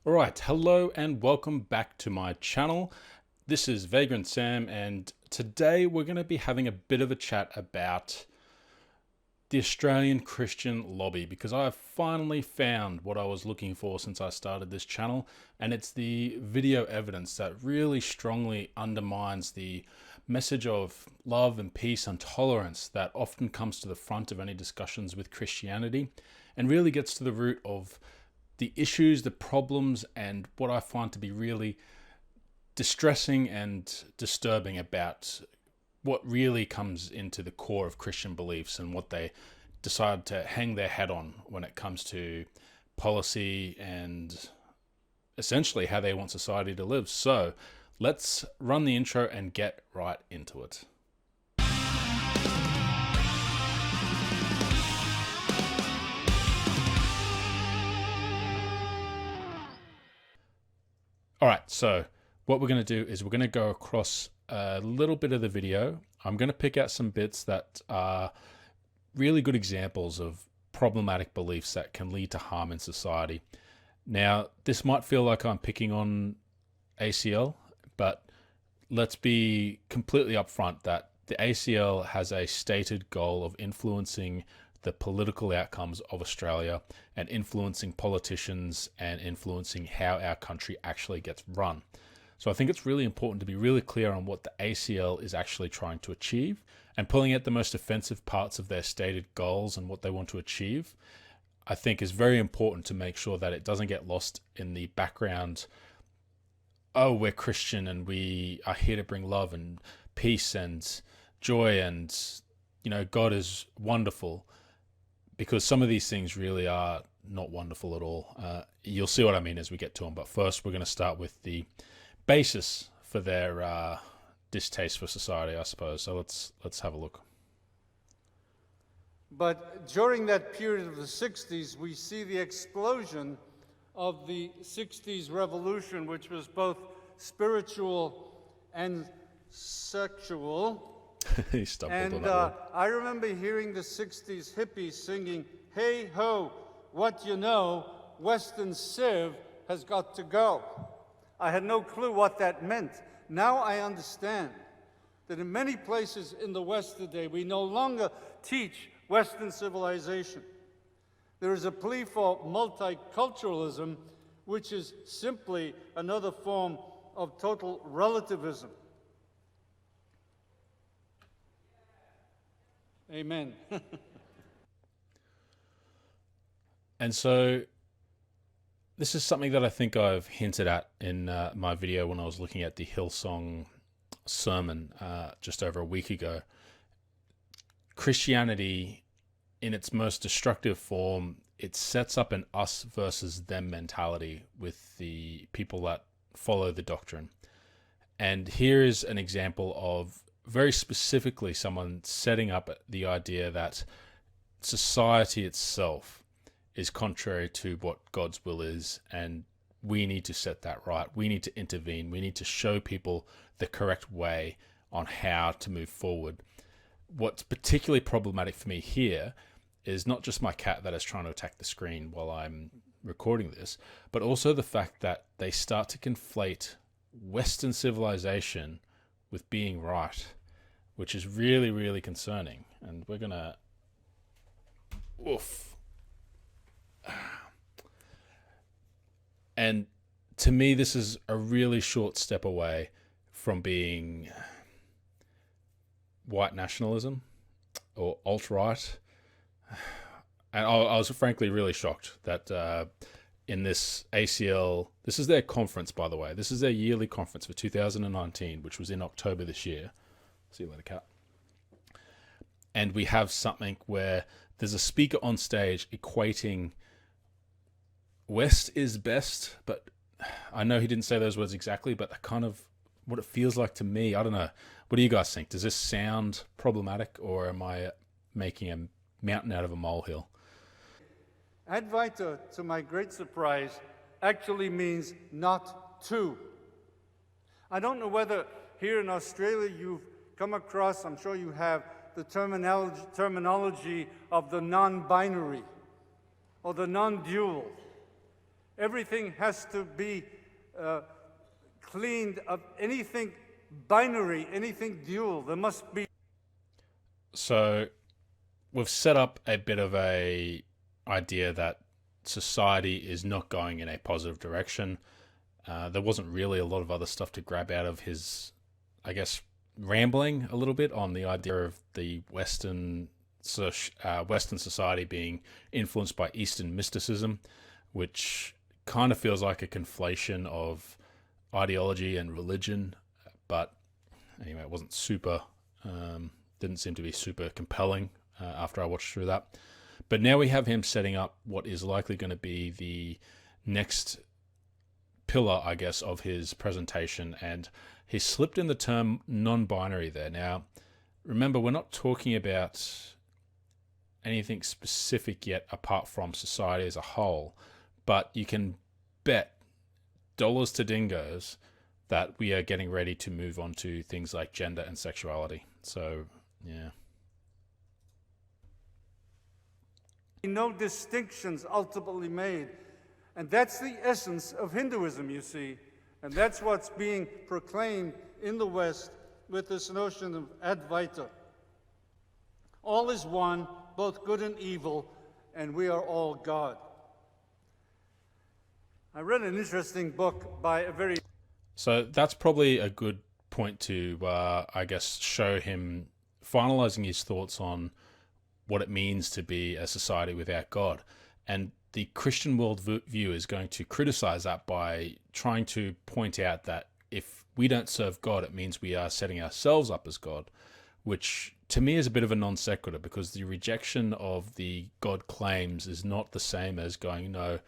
Alright, hello and welcome back to my channel. This is Vagrant Sam, and today we're going to be having a bit of a chat about the Australian Christian lobby, because I have finally found what I was looking for since I started this channel, and it's the video evidence that really strongly undermines the message of love and peace and tolerance that often comes to the front of any discussions with Christianity, and really gets to the root of the issues, the problems, and what I find to be really distressing and disturbing about what really comes into the core of Christian beliefs and what they decide to hang their hat on when it comes to policy and essentially how they want society to live. So let's run the intro and get right into it. All right, so what we're going to do is we're going to go across a little bit of the video. I'm going to pick out some bits that are really good examples of problematic beliefs that can lead to harm in society. Now, this might feel like I'm picking on ACL, but let's be completely upfront that the ACL has a stated goal of influencing the political outcomes of Australia and influencing politicians and influencing how our country actually gets run. So I think it's really important to be really clear on what the ACL is actually trying to achieve, and pulling out the most offensive parts of their stated goals and what they want to achieve, I think is very important to make sure that it doesn't get lost in the background. Oh, we're Christian and we are here to bring love and peace and joy and, God is wonderful. Because some of these things really are not wonderful at all. You'll see what I mean as we get to them. But first, we're going to start with the basis for their distaste for society, I suppose. So let's have a look. But during that period of the 60s, we see the explosion of the 60s revolution, which was both spiritual and sexual. He stumbled And on that word. I remember hearing the 60s hippies singing, "Hey ho, what you know, Western Civ has got to go." I had no clue what that meant. Now I understand that in many places in the West today, we no longer teach Western civilization. There is a plea for multiculturalism, which is simply another form of total relativism. Amen. And so this is something that I think I've hinted at in my video when I was looking at the Hillsong sermon just over a week ago. Christianity, in its most destructive form, it sets up an us versus them mentality with the people that follow the doctrine. And here is an example of very specifically someone setting up the idea that society itself is contrary to what God's will is, and we need to set that right. We need to intervene. We need to show people the correct way on how to move forward. What's particularly problematic for me here is not just my cat that is trying to attack the screen while I'm recording this, but also the fact that they start to conflate Western civilization with being right, which is really, really concerning. And we're going to... Oof. And to me, this is a really short step away from being white nationalism or alt-right. And I was frankly really shocked that in this ACL, this is their conference, by the way. This is their yearly conference for 2019, which was in October this year. See you later, cat. And we have something where there's a speaker on stage equating West is best, but I know he didn't say those words exactly, but kind of what it feels like to me. I don't know. What do you guys think? Does this sound problematic, or am I making a mountain out of a molehill? Advaita, to my great surprise, actually means not to. I don't know whether here in Australia you've come across, I'm sure you have, the terminology of the non-binary or the non-dual. Everything has to be cleaned of anything binary, anything dual. There must be. So we've set up a bit of a idea that society is not going in a positive direction. There wasn't really a lot of other stuff to grab out of his, I guess, rambling a little bit on the idea of the Western society being influenced by Eastern mysticism, which kind of feels like a conflation of ideology and religion. But anyway, it wasn't super, didn't seem to be super compelling after I watched through that. But now we have him setting up what is likely going to be the next pillar, I guess, of his presentation, and he slipped in the term non-binary there. Now, remember, we're not talking about anything specific yet apart from society as a whole, but you can bet dollars to dingoes that we are getting ready to move on to things like gender and sexuality. So, yeah. No distinctions ultimately made. And that's the essence of Hinduism, you see. And that's what's being proclaimed in the West with this notion of Advaita. All is one, both good and evil, and we are all God. I read an interesting book by a very... So that's probably a good point to, I guess, show him finalizing his thoughts on what it means to be a society without God. And the Christian worldview is going to criticize that by trying to point out that if we don't serve God, it means we are setting ourselves up as God, which to me is a bit of a non sequitur, because the rejection of the God claims is not the same as going, no,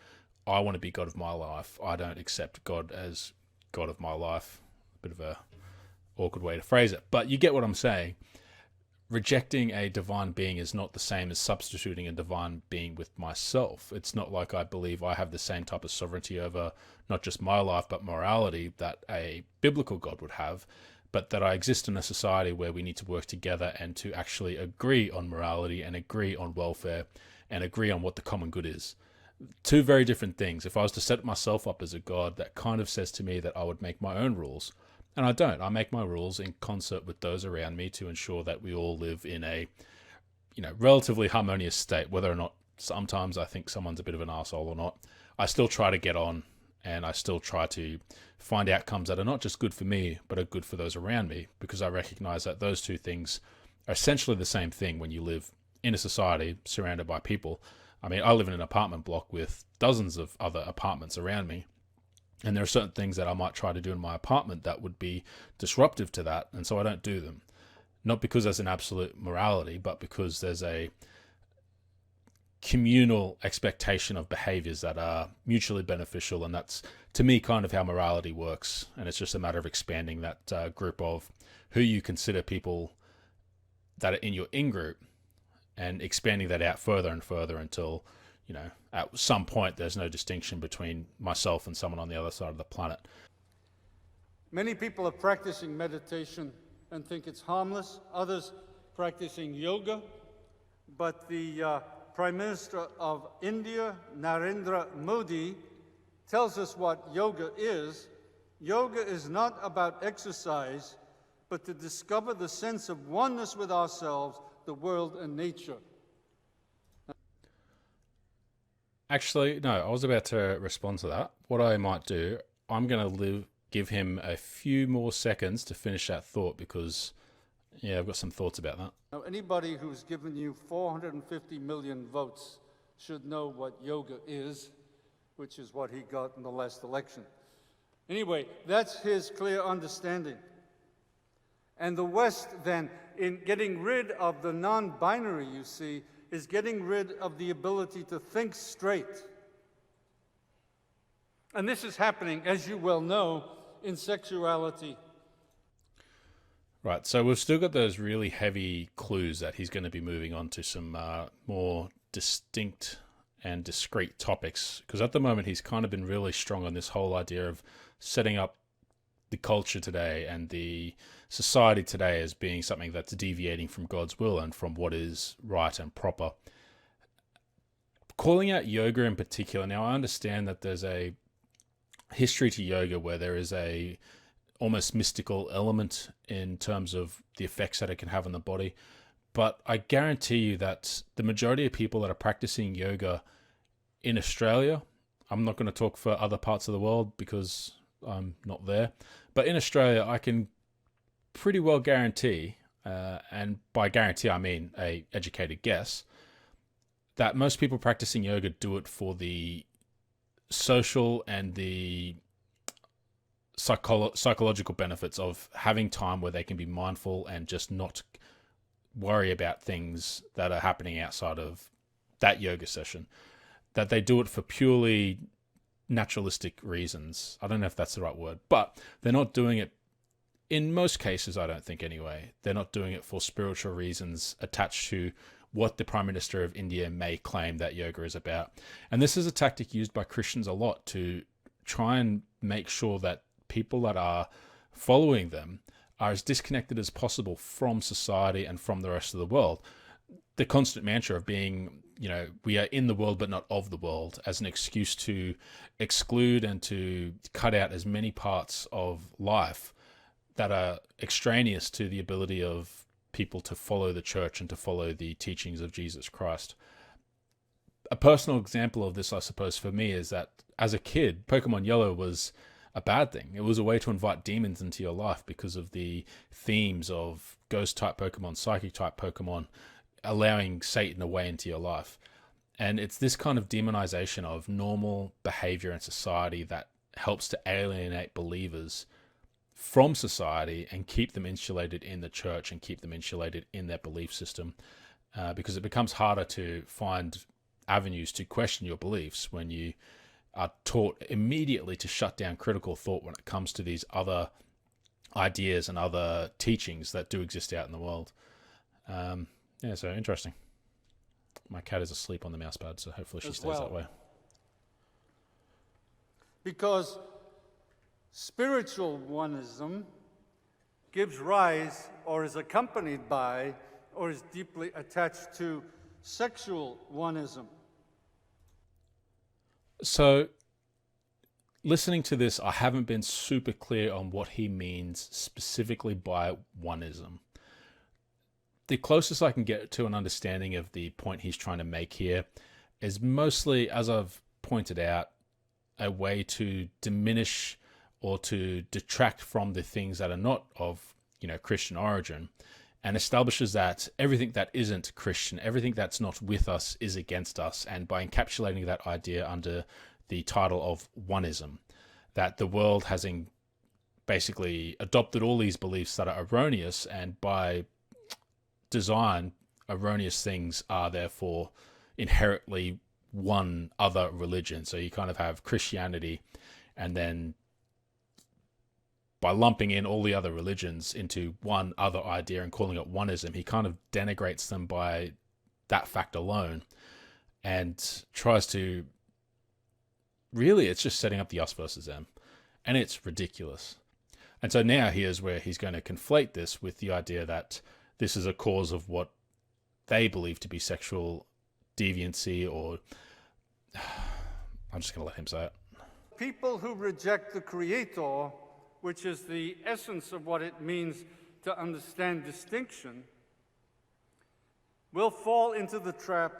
I want to be God of my life. I don't accept God as God of my life. A bit of a awkward way to phrase it, but you get what I'm saying. Rejecting a divine being is not the same as substituting a divine being with myself. It's not like I believe I have the same type of sovereignty over not just my life, but morality that a biblical God would have, but that I exist in a society where we need to work together and to actually agree on morality and agree on welfare and agree on what the common good is. Two very different things. If I was to set myself up as a God, that kind of says to me that I would make my own rules. And I don't. I make my rules in concert with those around me to ensure that we all live in a, relatively harmonious state, whether or not sometimes I think someone's a bit of an arsehole or not. I still try to get on, and I still try to find outcomes that are not just good for me, but are good for those around me, because I recognize that those two things are essentially the same thing when you live in a society surrounded by people. I mean, I live in an apartment block with dozens of other apartments around me. And there are certain things that I might try to do in my apartment that would be disruptive to that, and so I don't do them. Not because there's an absolute morality, but because there's a communal expectation of behaviors that are mutually beneficial, and that's, to me, kind of how morality works. And it's just a matter of expanding that group of who you consider people that are in your in-group and expanding that out further and further until... at some point, there's no distinction between myself and someone on the other side of the planet. Many people are practicing meditation and think it's harmless. Others practicing yoga. But the Prime Minister of India, Narendra Modi, tells us what yoga is. Yoga is not about exercise, but to discover the sense of oneness with ourselves, the world, and nature. Actually, no, I was about to respond to that. What I might do, I'm going to give him a few more seconds to finish that thought, because, I've got some thoughts about that. Now, anybody who's given you 450 million votes should know what yoga is, which is what he got in the last election. Anyway, that's his clear understanding. And the West, then, in getting rid of the non-binary, you see, is getting rid of the ability to think straight. And this is happening, as you well know, in sexuality. Right, so we've still got those really heavy clues that he's going to be moving on to some more distinct and discrete topics, because at the moment he's kind of been really strong on this whole idea of setting up the culture today and the society today as being something that's deviating from God's will and from what is right and proper. calling out yoga in particular. Now, I understand that there's a history to yoga where there is a almost mystical element in terms of the effects that it can have on the body. But I guarantee you that the majority of people that are practicing yoga in Australia, I'm not going to talk for other parts of the world because I'm not there, but in Australia, I can pretty well guarantee, and by guarantee I mean a educated guess, that most people practicing yoga do it for the social and the psychological benefits of having time where they can be mindful and just not worry about things that are happening outside of that yoga session. That they do it for purely naturalistic reasons. I don't know if that's the right word, but they're not doing it, in most cases, I don't think anyway, they're not doing it for spiritual reasons attached to what the Prime Minister of India may claim that yoga is about. And this is a tactic used by Christians a lot to try and make sure that people that are following them are as disconnected as possible from society and from the rest of the world. The constant mantra of being, we are in the world but not of the world, as an excuse to exclude and to cut out as many parts of life that are extraneous to the ability of people to follow the church and to follow the teachings of Jesus Christ. A personal example of this, I suppose, for me is that as a kid, Pokemon Yellow was a bad thing. It was a way to invite demons into your life because of the themes of ghost-type Pokemon, psychic-type Pokemon, allowing Satan away into your life. And it's this kind of demonization of normal behavior in society that helps to alienate believers from society and keep them insulated in the church and keep them insulated in their belief system, because it becomes harder to find avenues to question your beliefs when you are taught immediately to shut down critical thought when it comes to these other ideas and other teachings that do exist out in the world. So interesting. My cat is asleep on the mouse pad, so hopefully she stays that way. Because spiritual oneism gives rise or is accompanied by or is deeply attached to sexual oneism. So, listening to this, I haven't been super clear on what he means specifically by oneism. The closest I can get to an understanding of the point he's trying to make here is mostly, as I've pointed out, a way to diminish or to detract from the things that are not of, Christian origin, and establishes that everything that isn't Christian, everything that's not with us is against us. And by encapsulating that idea under the title of oneism, that the world has basically adopted all these beliefs that are erroneous, and by design, erroneous things are therefore inherently one other religion. So you kind of have Christianity, and then by lumping in all the other religions into one other idea and calling it oneism, he kind of denigrates them by that fact alone and tries to, really, it's just setting up the us versus them. And it's ridiculous. And so now here's where he's going to conflate this with the idea that this is a cause of what they believe to be sexual deviancy, or I'm just going to let him say it. People who reject the Creator, which is the essence of what it means to understand distinction, will fall into the trap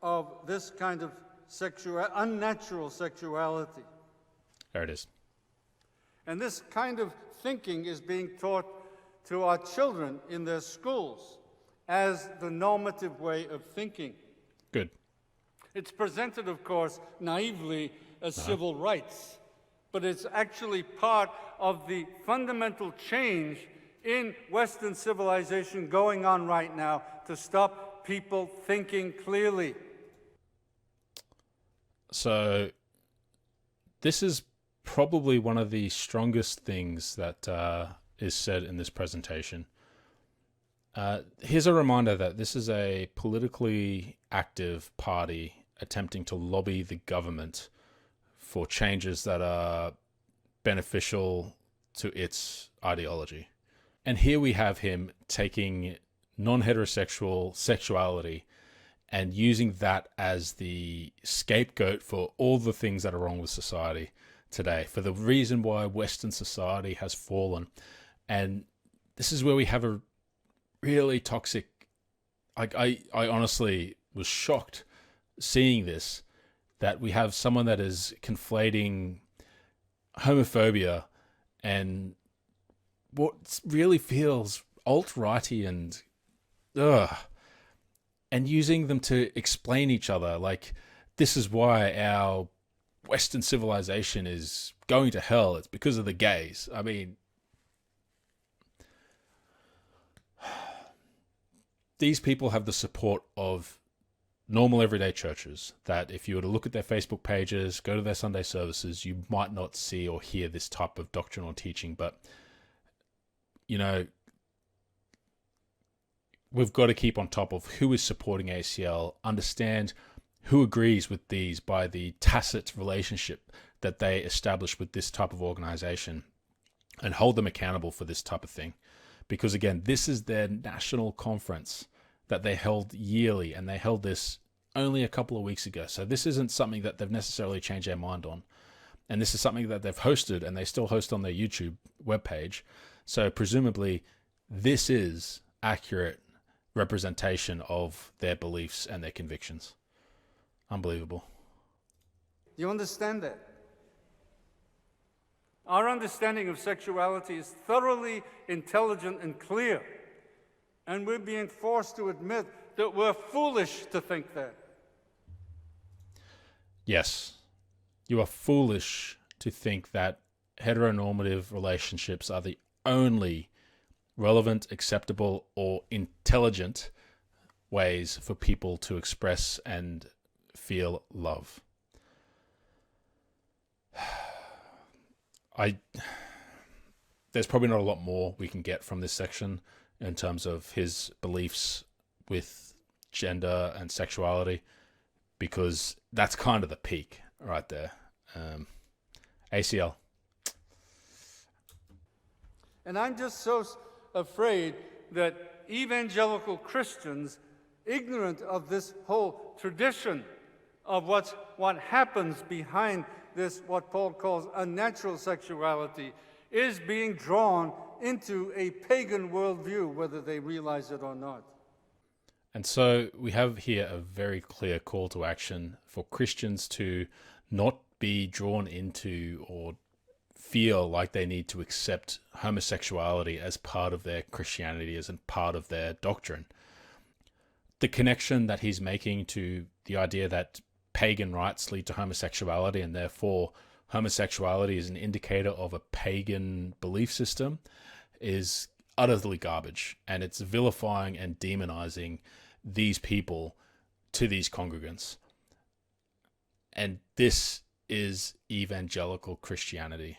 of this kind of unnatural sexuality. There it is. And this kind of thinking is being taught to our children in their schools as the normative way of thinking. Good. It's presented, of course, naively as civil rights, but it's actually part of the fundamental change in Western civilization going on right now to stop people thinking clearly. So this is probably one of the strongest things that is said in this presentation. Here's a reminder that this is a politically active party attempting to lobby the government for changes that are beneficial to its ideology. And here we have him taking non-heterosexual sexuality and using that as the scapegoat for all the things that are wrong with society today, for the reason why Western society has fallen. And this is where we have a really toxic, I honestly was shocked seeing this, that we have someone that is conflating homophobia and what really feels alt-righty and using them to explain each other. Like, this is why our Western civilization is going to hell. It's because of the gays. I mean, these people have the support of normal everyday churches that if you were to look at their Facebook pages, go to their Sunday services, you might not see or hear this type of doctrinal teaching. But, you know, we've got to keep on top of who is supporting ACL, understand who agrees with these by the tacit relationship that they establish with this type of organization, and hold them accountable for this type of thing. Because again, this is their national conference that they held yearly, and they held this only a couple of weeks ago. So this isn't something that they've necessarily changed their mind on. And this is something that they've hosted, and they still host on their YouTube webpage. So presumably this is accurate representation of their beliefs and their convictions. Unbelievable. You understand that? Our understanding of sexuality is thoroughly intelligent and clear. And we're being forced to admit that we're foolish to think that. Yes. You are foolish to think that heteronormative relationships are the only relevant, acceptable, or intelligent ways for people to express and feel love. There's probably not a lot more we can get from this section in terms of his beliefs with gender and sexuality, because that's kind of the peak right there. ACL. And I'm just so afraid that evangelical Christians, ignorant of this whole tradition of what happens behind this, what Paul calls unnatural sexuality, is being drawn into a pagan worldview, whether they realize it or not. And so we have here a very clear call to action for Christians to not be drawn into or feel like they need to accept homosexuality as part of their Christianity, as a part of their doctrine. The connection that he's making to the idea that pagan rites lead to homosexuality, and therefore homosexuality is an indicator of a pagan belief system, is utterly garbage. And it's vilifying and demonizing these people to these congregants. And this is evangelical Christianity.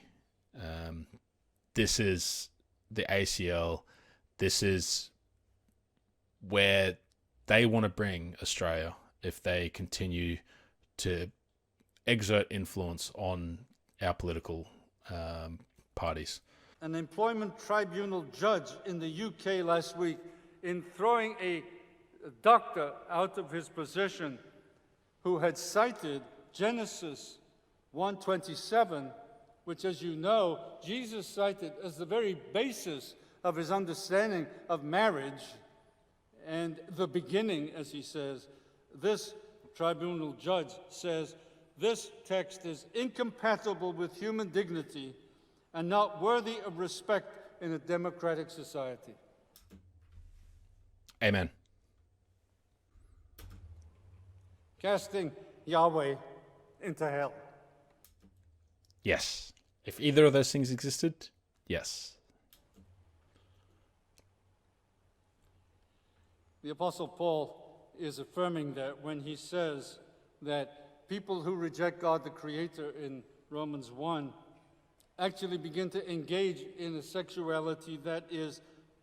This is the ACL. This is where they want to bring Australia if they continue to exert influence on our political parties. An employment tribunal judge in the UK last week, in throwing a doctor out of his position who had cited Genesis 1:27, which, as you know, Jesus cited as the very basis of his understanding of marriage and the beginning, as he says. This tribunal judge says this text is incompatible with human dignity and not worthy of respect in a democratic society. Amen. Casting Yahweh into hell. Yes. If either of those things existed, yes. The Apostle Paul is affirming that when he says that people who reject God the Creator in Romans 1 actually begin to engage in a sexuality that is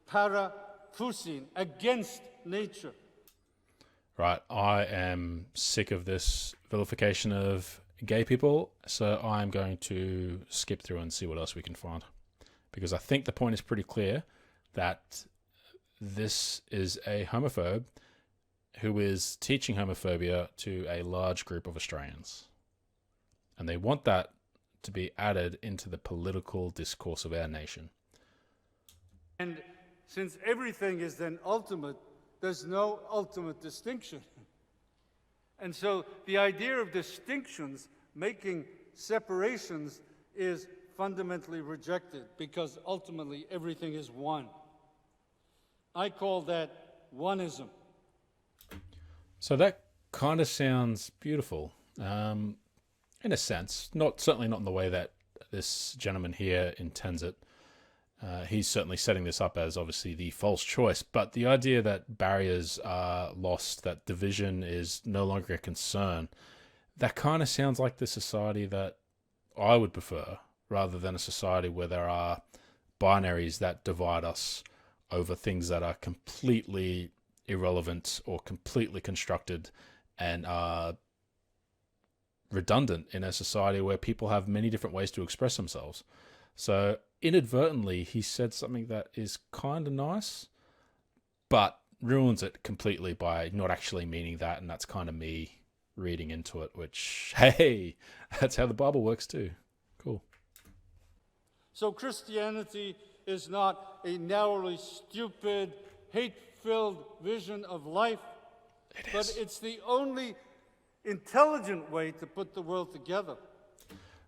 paraphusin, against nature. Right, I am sick of this vilification of gay people, so I'm going to skip through and see what else we can find. Because I think the point is pretty clear that this is a homophobe who is teaching homophobia to a large group of Australians. And they want that to be added into the political discourse of our nation. And since everything is then ultimate, there's no ultimate distinction. And so the idea of distinctions, making separations, is fundamentally rejected because ultimately everything is one. I call that oneism. So that kind of sounds beautiful, in a sense. Certainly not in the way that this gentleman here intends it. He's certainly setting this up as obviously the false choice, but the idea that barriers are lost, that division is no longer a concern, that kind of sounds like the society that I would prefer, rather than a society where there are binaries that divide us over things that are completely irrelevant or completely constructed and are redundant in a society where people have many different ways to express themselves. So inadvertently, he said something that is kind of nice, but ruins it completely by not actually meaning that. And that's kind of me reading into it, which, hey, that's how the Bible works too. Cool. So Christianity is not a narrowly stupid, hate-filled vision of life, but it's the only intelligent way to put the world together.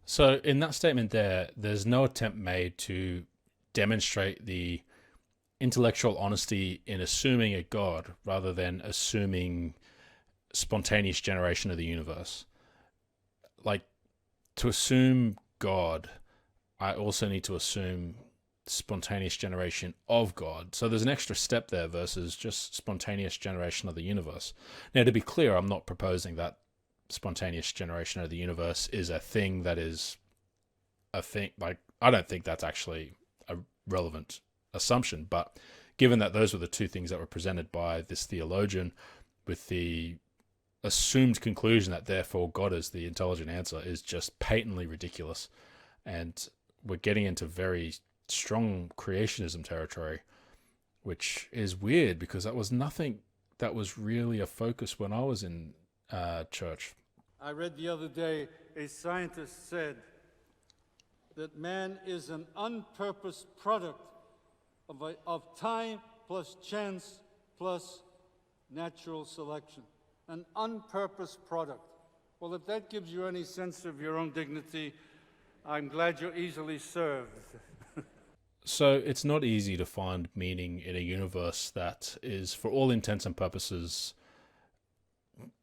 So in that statement there's no attempt made to demonstrate the intellectual honesty in assuming a God rather than assuming spontaneous generation of the universe. Like, to assume God, I also need to assume spontaneous generation of God. So there's an extra step there versus just spontaneous generation of the universe. Now, to be clear, I'm not proposing that spontaneous generation of the universe is a thing that is a thing. Like, I don't think that's actually a relevant assumption, but given that those were the two things that were presented by this theologian, with the assumed conclusion that therefore God is the intelligent answer, is just patently ridiculous. And we're getting into very strong creationism territory, which is weird because that was nothing that was really a focus when I was in church. I read the other day a scientist said that man is an unpurposed product of time plus chance plus natural selection. An unpurposed product. Well, if that gives you any sense of your own dignity, I'm glad you're easily served. So it's not easy to find meaning in a universe that is, for all intents and purposes,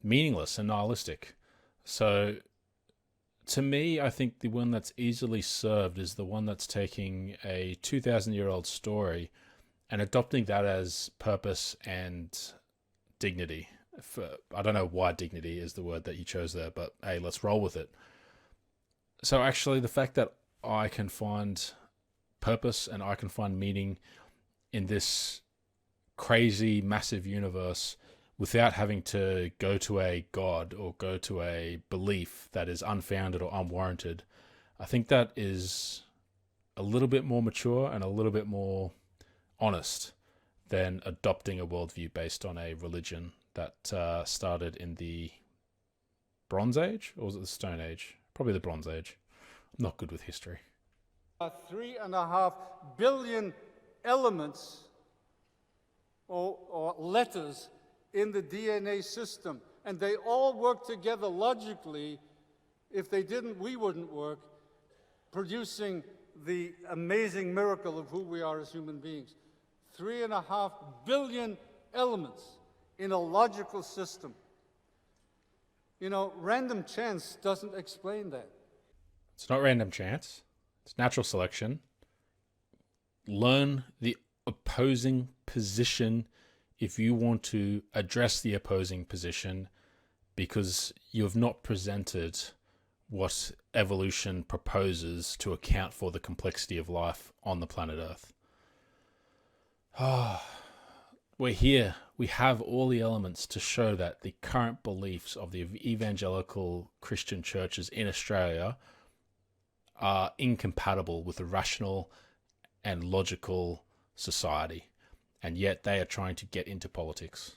meaningless and nihilistic. So to me, I think the one that's easily served is the one that's taking a 2,000-year-old story and adopting that as purpose and dignity. I don't know why dignity is the word that you chose there, but hey, let's roll with it. So actually, the fact that I can find purpose and I can find meaning in this crazy, massive universe without having to go to a God or go to a belief that is unfounded or unwarranted, I think that is a little bit more mature and a little bit more honest than adopting a worldview based on a religion that started in the Bronze Age, or was it the Stone Age? Probably the Bronze Age. I'm not good with history. 3.5 billion elements or letters in the DNA system, and they all work together logically. If they didn't, we wouldn't work, producing the amazing miracle of who we are as human beings. 3.5 billion elements in a logical system. You know, random chance doesn't explain that. It's not random chance. It's natural selection. Learn the opposing position if you want to address the opposing position, because you have not presented what evolution proposes to account for the complexity of life on the planet Earth. We're here. We have all the elements to show that the current beliefs of the evangelical Christian churches in Australia are incompatible with a rational and logical society, and yet they are trying to get into politics.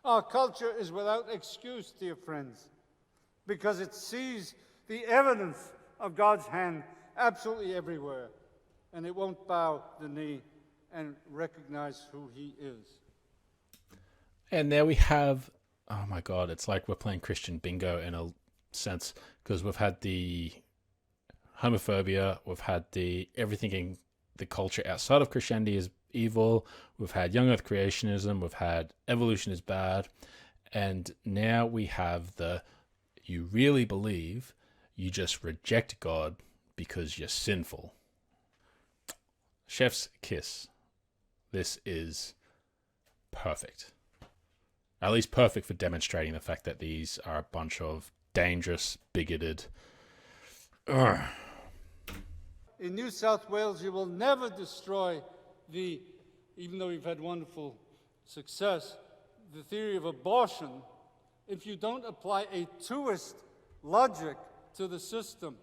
Our culture is without excuse, dear friends, because it sees the evidence of God's hand absolutely everywhere, and it won't bow the knee and recognize who he is. And there we have, oh my God, it's like we're playing Christian bingo in a sense, because we've had the homophobia, we've had the everything in the culture outside of Christianity is evil, we've had young earth creationism, we've had evolution is bad, and now we have the you really believe, you just reject God because you're sinful. Chef's kiss. This is perfect. At least perfect for demonstrating the fact that these are a bunch of dangerous, bigoted. Ugh. In New South Wales, you will never destroy even though you've had wonderful success, the theory of abortion if you don't apply a twoist logic to the system.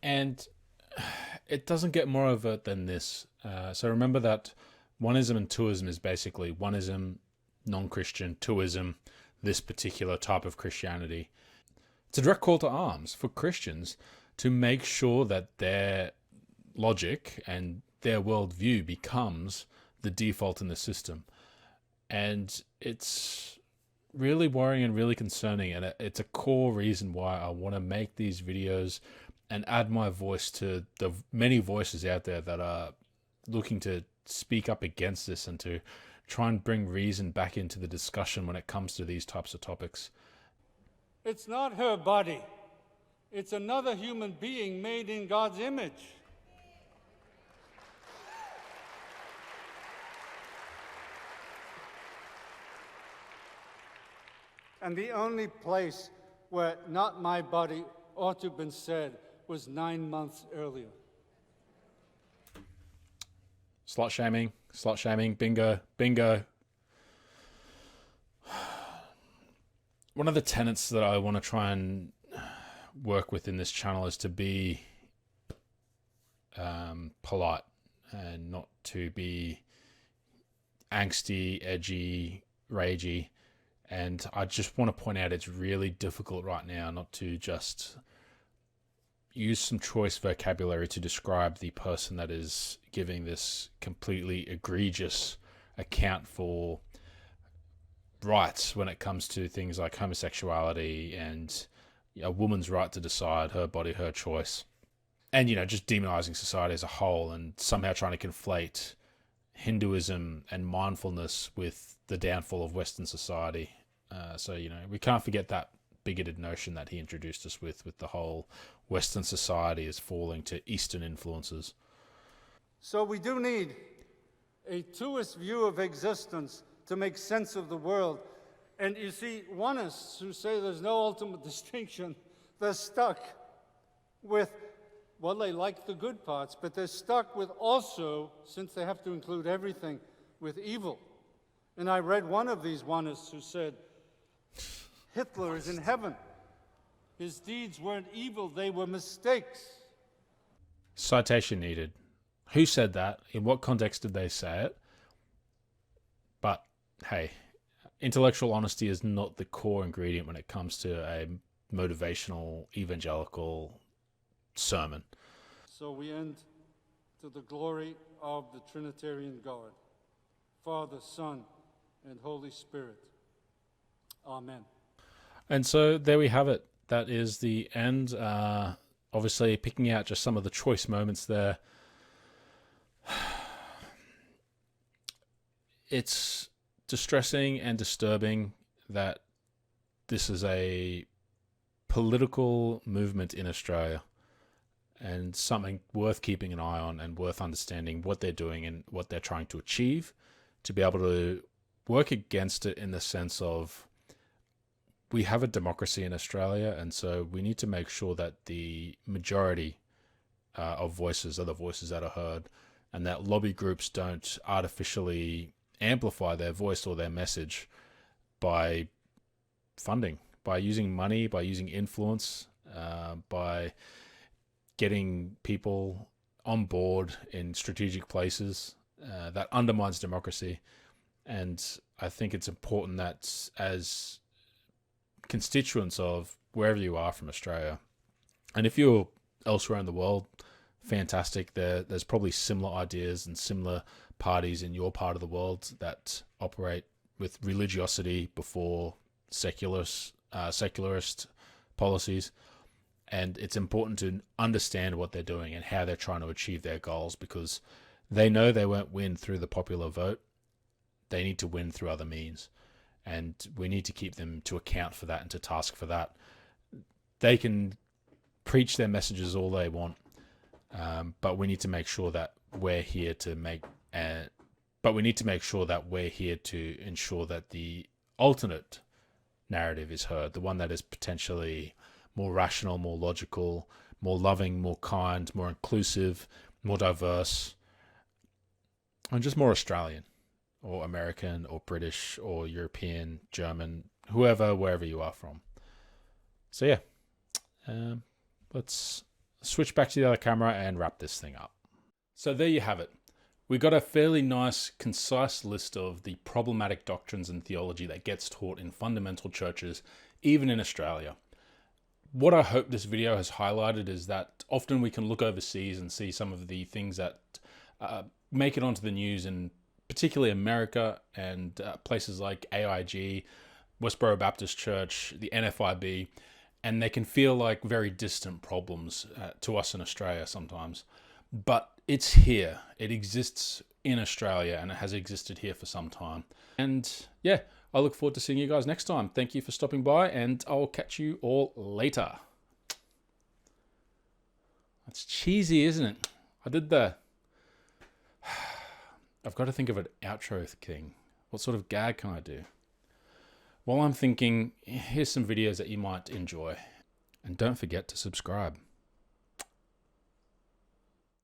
And it doesn't get more overt than this. So remember that oneism and twoism is basically oneism, non-Christian, twoism, this particular type of Christianity. It's a direct call to arms for Christians to make sure that their logic and their worldview becomes the default in the system. And it's really worrying and really concerning, and it's a core reason why I want to make these videos and add my voice to the many voices out there that are looking to speak up against this and to try and bring reason back into the discussion when it comes to these types of topics. It's not her body. It's another human being made in God's image. And the only place where not my body ought to have been said was 9 months earlier. Slut shaming, bingo, bingo. One of the tenets that I want to try and work with in this channel is to be polite and not to be angsty, edgy, ragey. And I just want to point out it's really difficult right now not to just use some choice vocabulary to describe the person that is giving this completely egregious account for rights when it comes to things like homosexuality and a woman's right to decide her body, her choice. And, just demonizing society as a whole and somehow trying to conflate Hinduism and mindfulness with the downfall of Western society. So we can't forget that bigoted notion that he introduced us with the whole Western society is falling to Eastern influences. So we do need a twoist view of existence to make sense of the world. And you see, oneists who say there's no ultimate distinction, they're stuck with, well, they like the good parts, but they're stuck with also, since they have to include everything, with evil. And I read one of these oneists who said, Hitler is in heaven. His deeds weren't evil, they were mistakes. Citation needed. Who said that? In what context did they say it? But, hey, intellectual honesty is not the core ingredient when it comes to a motivational evangelical sermon. So we end to the glory of the Trinitarian God, Father, Son, and Holy Spirit. Amen. And so there we have it. That is the end. Obviously, picking out just some of the choice moments there. It's distressing and disturbing that this is a political movement in Australia and something worth keeping an eye on and worth understanding what they're doing and what they're trying to achieve, to be able to work against it in the sense of we have a democracy in Australia, and so we need to make sure that the majority of voices are the voices that are heard, and that lobby groups don't artificially amplify their voice or their message by funding, by using money, by using influence, by getting people on board in strategic places. That undermines democracy. And I think it's important that as constituents of wherever you are from Australia, and if you're elsewhere in the world, fantastic. There's probably similar ideas and similar parties in your part of the world that operate with religiosity before secularist policies. And it's important to understand what they're doing and how they're trying to achieve their goals, because they know they won't win through the popular vote. They need to win through other means. And we need to keep them to account for that and to task for that. They can preach their messages all they want, but we need to make sure that we're here to ensure that the alternate narrative is heard, the one that is potentially more rational, more logical, more loving, more kind, more inclusive, more diverse, and just more Australian or American or British or European, German, wherever you are from. So yeah, let's switch back to the other camera and wrap this thing up. So there you have it. We got a fairly nice, concise list of the problematic doctrines and theology that gets taught in fundamental churches, even in Australia. What I hope this video has highlighted is that often we can look overseas and see some of the things that make it onto the news in particularly America and places like AIG, Westboro Baptist Church, the NFIB, and they can feel like very distant problems to us in Australia sometimes. But it's here. It exists in Australia, and it has existed here for some time. And yeah, I look forward to seeing you guys next time. Thank you for stopping by, and I'll catch you all later. That's cheesy, isn't it? I've got to think of an outro thing. What sort of gag can I do? While I'm thinking, here's some videos that you might enjoy. And don't forget to subscribe.